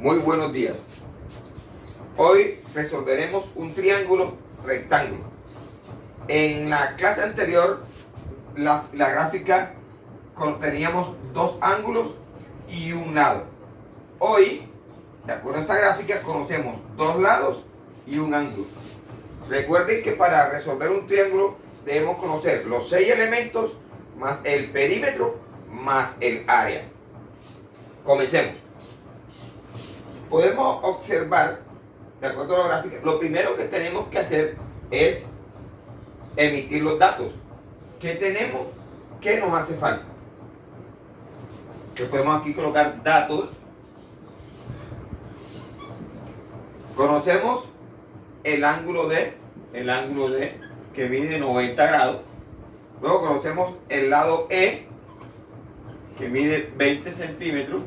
Muy buenos días. Hoy resolveremos un triángulo rectángulo. En la clase anterior, la gráfica teníamos dos ángulos y un lado. Hoy, de acuerdo a esta gráfica, conocemos dos lados y un ángulo. Recuerden que para resolver un triángulo debemos conocer los 6 elementos más el perímetro más el área. Comencemos. Podemos observar, de acuerdo a la gráfica, lo primero que tenemos que hacer es emitir los datos. ¿Qué tenemos? ¿Qué nos hace falta? Entonces podemos aquí colocar datos. Conocemos el ángulo D que mide 90 grados. Luego conocemos el lado E que mide 20 centímetros.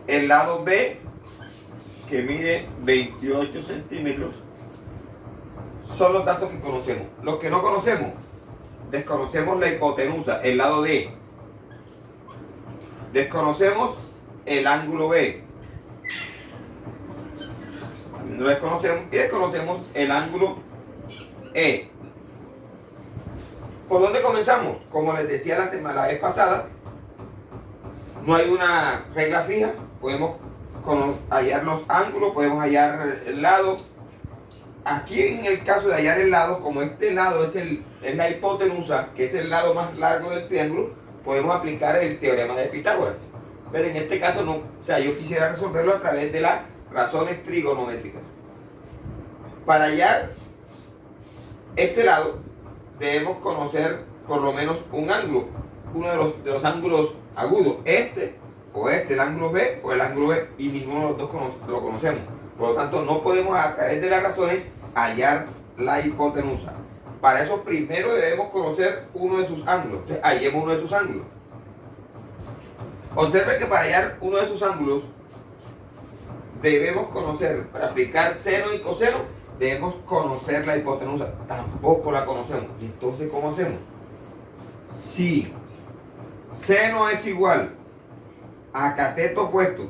El lado B que mide 28 centímetros. Son los datos que conocemos. Los que no conocemos, desconocemos la hipotenusa, el lado D. Desconocemos el ángulo B. Lo desconocemos y desconocemos el ángulo E. ¿Por dónde comenzamos? Como les decía la vez pasada, no hay una regla fija. Podemos hallar los ángulos, podemos hallar el lado. Aquí en el caso de hallar el lado, como este lado es la hipotenusa, que es el lado más largo del triángulo, podemos aplicar el teorema de Pitágoras. Pero en este caso no, o sea, yo quisiera resolverlo a través de las razones trigonométricas. Para hallar este lado, debemos conocer por lo menos un ángulo, uno de los ángulos agudos, el ángulo B o el ángulo B, y ninguno de los dos lo conocemos. Por lo tanto, no podemos a través de las razones hallar la hipotenusa. Para eso primero debemos conocer uno de sus ángulos. Entonces, hallemos uno de sus ángulos. Observe que para hallar uno de sus ángulos debemos conocer, para aplicar seno y coseno, debemos conocer la hipotenusa. Tampoco la conocemos. ¿Y entonces cómo hacemos? Si seno es igual a cateto opuesto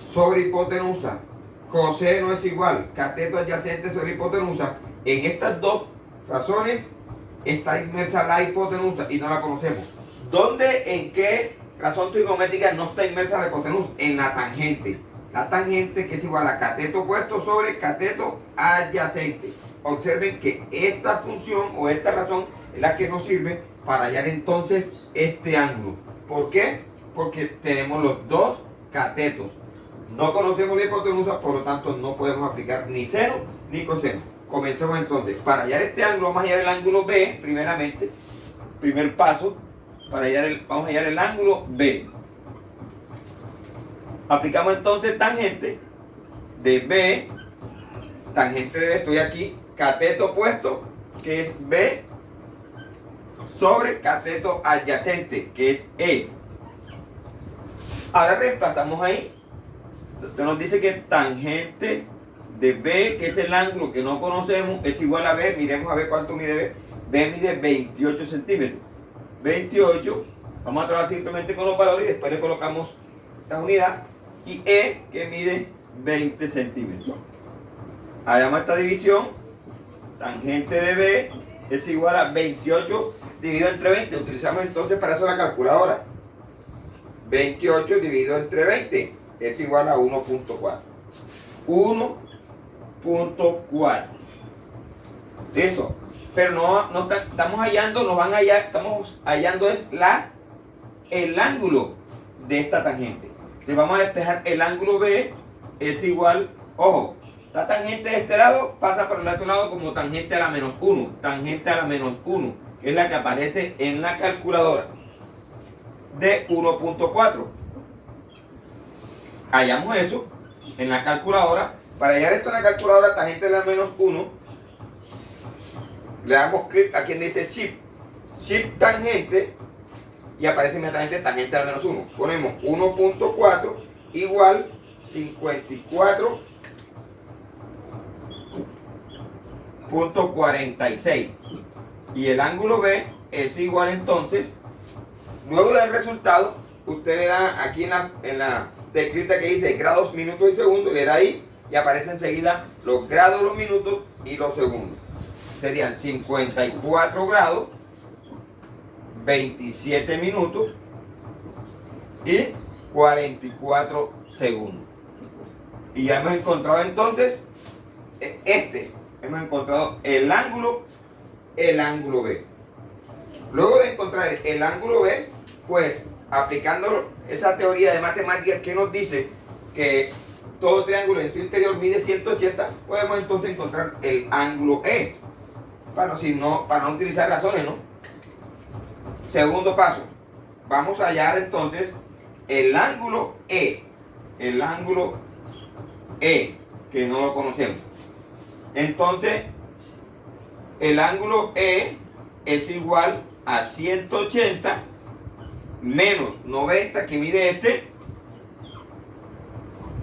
sobre hipotenusa, coseno es igual cateto adyacente sobre hipotenusa, en estas dos razones está inmersa la hipotenusa y no la conocemos. ¿Dónde, en qué razón trigonométrica no está inmersa la hipotenusa? En la tangente. La tangente, que es igual a cateto opuesto sobre cateto adyacente. Observen que esta función o esta razón es la que nos sirve para hallar entonces este ángulo. ¿Por qué? Porque tenemos los dos catetos. No conocemos la hipotenusa, por lo tanto no podemos aplicar ni seno ni coseno. Comencemos entonces. Para hallar este ángulo, vamos a hallar el ángulo B primeramente. Primer paso, vamos a hallar el ángulo B. Aplicamos entonces tangente de B, estoy aquí, cateto opuesto, que es B, sobre cateto adyacente, que es E. Ahora reemplazamos ahí. Entonces nos dice que tangente de B, que es el ángulo que no conocemos, es igual a B. Miremos a ver cuánto mide B. B mide 28 centímetros. 28, vamos a trabajar simplemente con los valores y después le colocamos la unidad. Y E, que mide 20 centímetros. Hagamos esta división. Tangente de B es igual a 28 dividido entre 20. Utilizamos entonces para eso la calculadora. 28 dividido entre 20 es igual a 1.4. 1.4. Listo. Pero no estamos hallando, estamos hallando es el ángulo de esta tangente. Le vamos a despejar el ángulo B, es igual, ojo, la tangente de este lado pasa por el otro lado como tangente a la menos 1. Tangente a la menos 1, que es la que aparece en la calculadora, de 1.4. Hallamos eso en la calculadora. Para hallar esto en la calculadora, tangente a la menos 1, le damos clic aquí donde dice shift tangente, y aparece inmediatamente tangente a la menos 1. Ponemos 1.4 igual 54.46. Y el ángulo B es igual entonces, luego del resultado, usted le da aquí en teclita que dice grados, minutos y segundos, le da ahí y aparece enseguida los grados, los minutos y los segundos. Serían 54 grados, 27 minutos y 44 segundos. Y ya hemos encontrado entonces hemos encontrado el ángulo B. Luego de encontrar el ángulo B, pues aplicando esa teoría de matemáticas que nos dice que todo triángulo en su interior mide 180, podemos entonces encontrar el ángulo E. Para no utilizar razones, ¿no? Segundo paso, vamos a hallar entonces el ángulo E. El ángulo E, que no lo conocemos. Entonces, el ángulo E es igual a 180 menos 90 que mide este,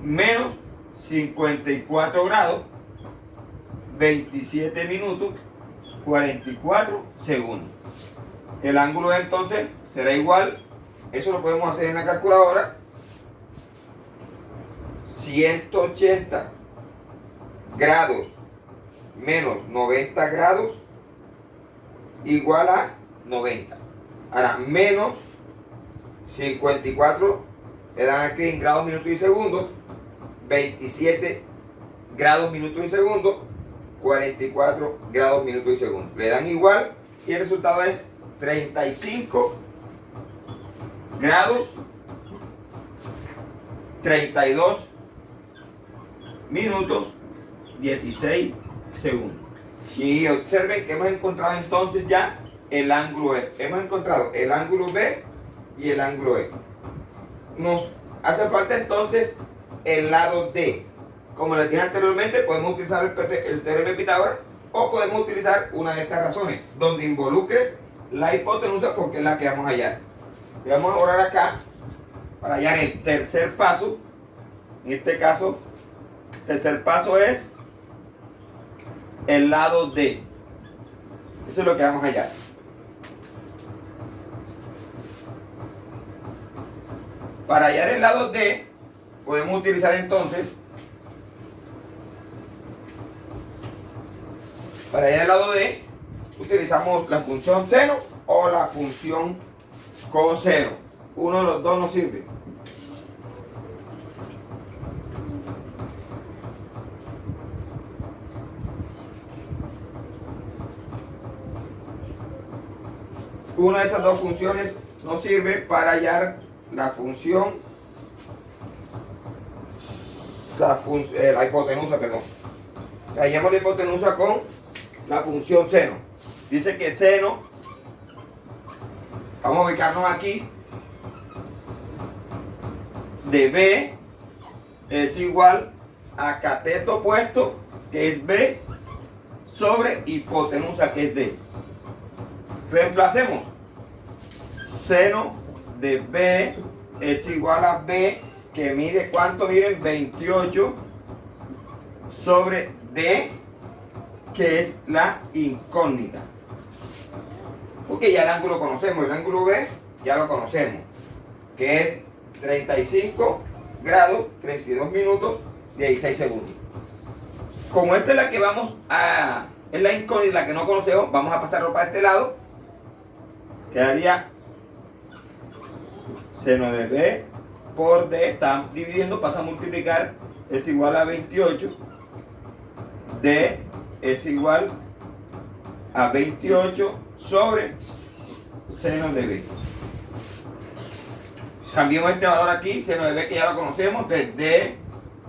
menos 54 grados, 27 minutos, 44 segundos. El ángulo E entonces será igual, eso lo podemos hacer en la calculadora, 180 grados menos 90 grados igual a 90. Ahora, menos 54 le dan aquí en grados, minutos y segundos, 27 grados, minutos y segundos, 44 grados, minutos y segundos. Le dan igual y el resultado es 35 grados, 32 minutos, 16 segundos. Y observen que hemos encontrado entonces ya el ángulo E. Hemos encontrado el ángulo B y el ángulo E. Nos hace falta entonces el lado D. Como les dije anteriormente, podemos utilizar el teorema de Pitágoras o podemos utilizar una de estas razones, donde involucre la hipotenusa, porque es la que vamos a hallar. Y vamos a borrar acá para hallar el tercer paso. En este caso, el tercer paso es el lado D. Eso es lo que vamos a hallar. Para hallar el lado D, podemos utilizar entonces, para hallar el lado D, utilizamos la función seno o la función coseno. Uno de los dos nos sirve. Una de esas dos funciones nos sirve para hallar la función, la hipotenusa, perdón. Hallamos la hipotenusa con la función seno. Dice que seno, vamos a ubicarnos aquí, de B es igual a cateto opuesto, que es B, sobre hipotenusa, que es D. Reemplacemos. Seno de B es igual a B, que mide, ¿cuánto? Miren, 28 sobre D, que es la incógnita. Porque ya el ángulo conocemos, el ángulo B ya lo conocemos, que es 35 grados, 32 minutos, 16 segundos. Como esta es la que vamos a, es la incógnita, la que no conocemos, vamos a pasarlo para este lado. Quedaría seno de B por D, están dividiendo, pasa a multiplicar, es igual a 28. D es igual a 28 sobre seno de B. Cambiemos este valor aquí, seno de B, que ya lo conocemos, entonces D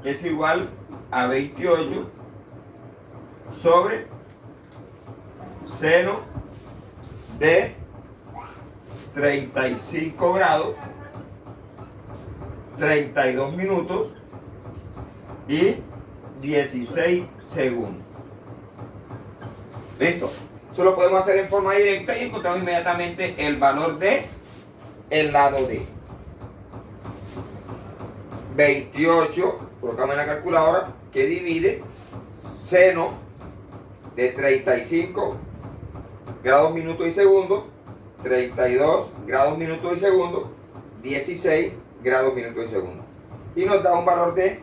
es igual a 28 sobre seno de 35 grados, 32 minutos y 16 segundos. Listo. Eso lo podemos hacer en forma directa y encontramos inmediatamente el valor de el lado D. 28, colocamos en la calculadora, que divide seno de 35 grados, minutos y segundos, 32 grados, minutos y segundos, 16 grados, minutos y segundos. y nos da un valor de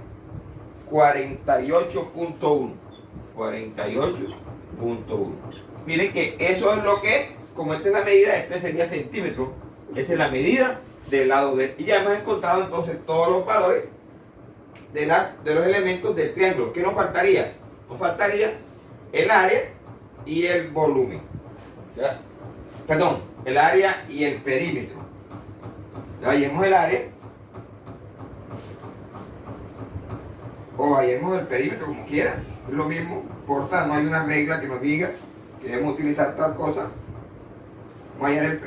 48.1. 48.1. Miren que eso es lo que, como esta es la medida, este sería centímetro. Esa es la medida del lado D. Y ya hemos encontrado entonces todos los valores de los elementos del triángulo. ¿Qué nos faltaría? Nos faltaría el área y el volumen. ¿Ya? Perdón, el área y el perímetro. Ya hallemos el área o hallemos el perímetro, como quieran. Es lo mismo, importa, no hay una regla que nos diga que debemos utilizar tal cosa.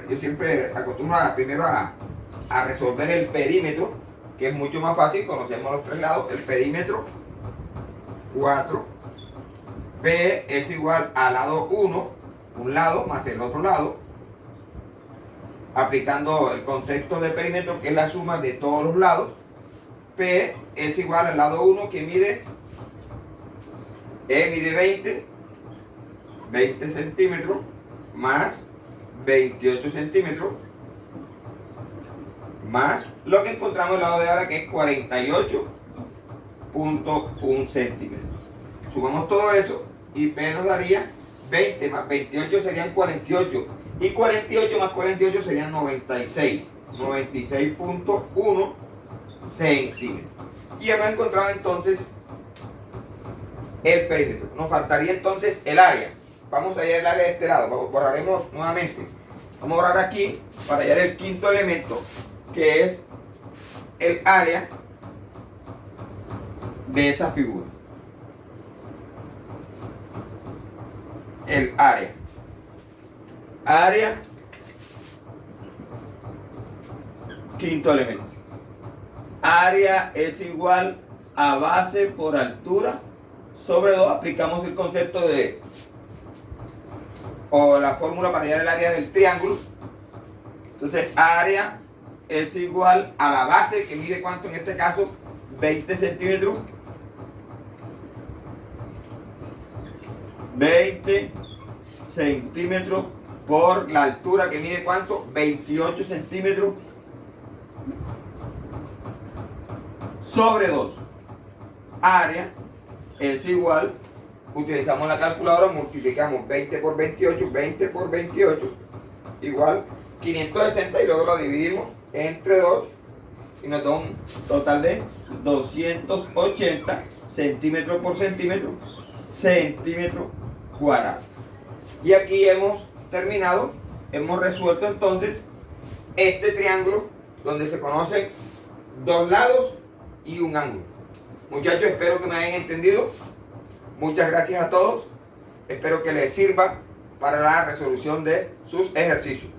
Yo siempre acostumbro primero a resolver el perímetro, que es mucho más fácil, conocemos los tres lados. El perímetro 4, P es igual al lado 1, un lado más el otro lado, aplicando el concepto de perímetro, que es la suma de todos los lados. P es igual al lado 1, que mide 20 centímetros, más 28 centímetros, más lo que encontramos al lado de ahora, que es 48.1 centímetros. Sumamos todo eso y P nos daría 20 más 28 serían 48, y 48 más 48 serían 96, 96.1 centímetros. Y hemos encontrado entonces el perímetro. Nos faltaría entonces el área. Vamos a hallar el área de este lado. Borraremos nuevamente. Vamos a borrar aquí para hallar el quinto elemento, que es el área de esa figura. El área. Área, quinto elemento. Área es igual a base por altura sobre 2. Aplicamos el concepto o la fórmula para hallar el área del triángulo. Entonces, área es igual a la base, que mide ¿cuánto? En este caso, 20 centímetros. 20 centímetros por la altura, que mide ¿cuánto? 28 centímetros sobre 2. Área es igual, utilizamos la calculadora, multiplicamos 20 por 28, 20 por 28, igual 560, y luego lo dividimos entre 2 y nos da un total de 280 centímetros por centímetro cuadrado. Y aquí hemos terminado, hemos resuelto entonces este triángulo donde se conocen dos lados y un ángulo. Muchachos, espero que me hayan entendido. Muchas gracias a todos. Espero que les sirva para la resolución de sus ejercicios.